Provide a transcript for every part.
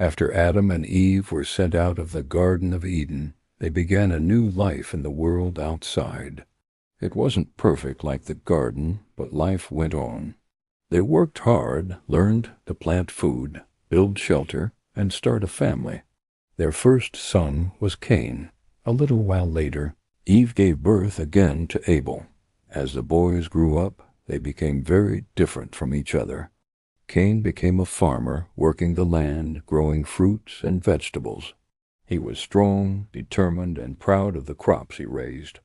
After Adam and Eve were sent out of the Garden of Eden, they began a new life in the world outside. It wasn't perfect like the garden, but life went on. They worked hard, learned to plant food, build shelter, and start a family. Their first son was Cain. A little while later, Eve gave birth again to Abel. As the boys grew up, they became very different from each other. Cain became a farmer, working the land, growing fruits and vegetables. He was strong, determined, and proud of the crops he raised.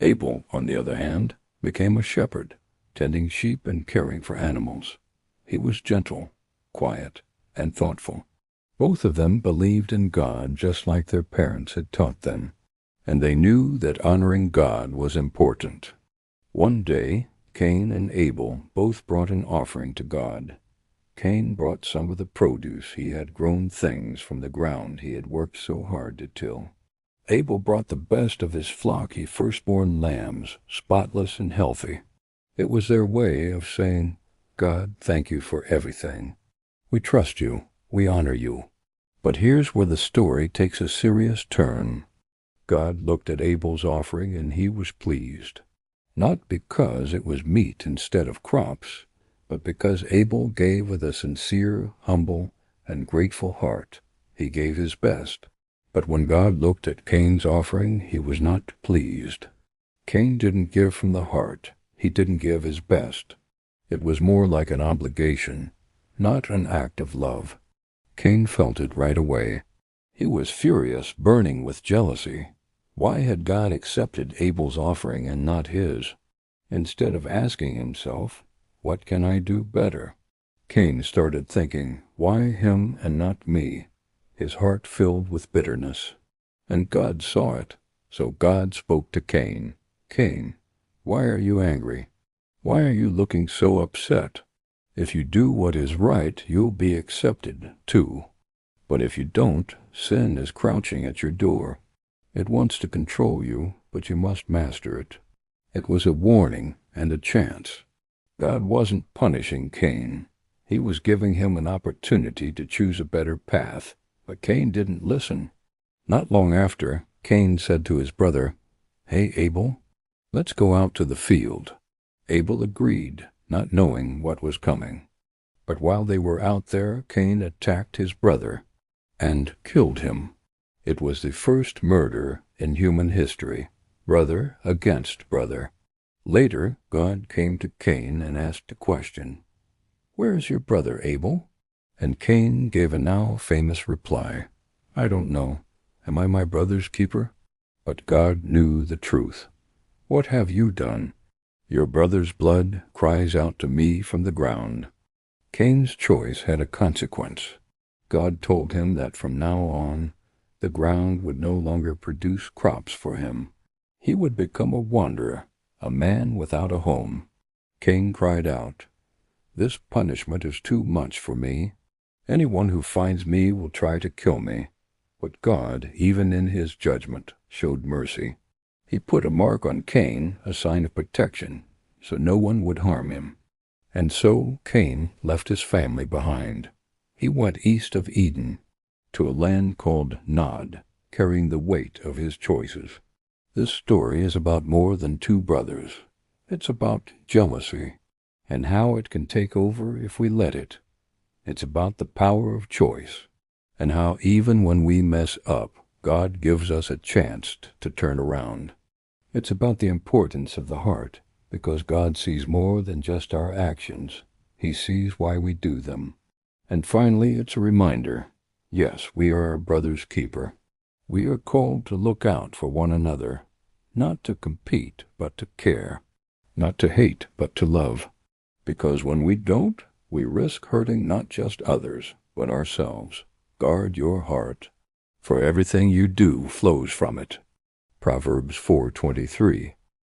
Abel, on the other hand, became a shepherd, tending sheep and caring for animals. He was gentle, quiet, and thoughtful. Both of them believed in God just like their parents had taught them, and they knew that honoring God was important. One day, Cain and Abel both brought an offering to God. Cain brought some of the produce he had grown, things from the ground he had worked so hard to till. Abel brought the best of his flocky firstborn lambs, spotless and healthy. It was their way of saying, "God, thank you for everything. We trust you. We honor you." But here's where the story takes a serious turn. God looked at Abel's offering and he was pleased. Not because it was meat instead of crops, but because Abel gave with a sincere, humble, and grateful heart. He gave his best. But when God looked at Cain's offering, he was not pleased. Cain didn't give from the heart. He didn't give his best. It was more like an obligation, not an act of love. Cain felt it right away. He was furious, burning with jealousy. Why had God accepted Abel's offering and not his? Instead of asking himself, "What can I do better?" Cain started thinking, "Why him and not me?" His heart filled with bitterness. And God saw it. So God spoke to Cain. "Cain, why are you angry? Why are you looking so upset? If you do what is right, you'll be accepted, too. But if you don't, sin is crouching at your door. It wants to control you, but you must master it." It was a warning and a chance. God wasn't punishing Cain. He was giving him an opportunity to choose a better path. But Cain didn't listen. Not long after, Cain said to his brother, "Hey, Abel, let's go out to the field." Abel agreed, not knowing what was coming. But while they were out there, Cain attacked his brother and killed him. It was the first murder in human history, brother against brother. Later, God came to Cain and asked a question. "Where is your brother, Abel?" And Cain gave a now famous reply, "I don't know. Am I my brother's keeper?" But God knew the truth. "What have you done? Your brother's blood cries out to me from the ground." Cain's choice had a consequence. God told him that from now on, the ground would no longer produce crops for him. He would become a wanderer, a man without a home. Cain cried out, "This punishment is too much for me. Anyone who finds me will try to kill me." But God, even in his judgment, showed mercy. He put a mark on Cain, a sign of protection, so no one would harm him. And so Cain left his family behind. He went east of Eden, to a land called Nod, carrying the weight of his choices. This story is about more than two brothers. It's about jealousy, and how it can take over if we let it. It's about the power of choice, and how even when we mess up, God gives us a chance to turn around. It's about the importance of the heart, because God sees more than just our actions. He sees why we do them. And finally, it's a reminder, yes, we are our brother's keeper. We are called to look out for one another, not to compete, but to care, not to hate, but to love. Because when we don't, we risk hurting not just others, but ourselves. Guard your heart, for everything you do flows from it. Proverbs 4:23.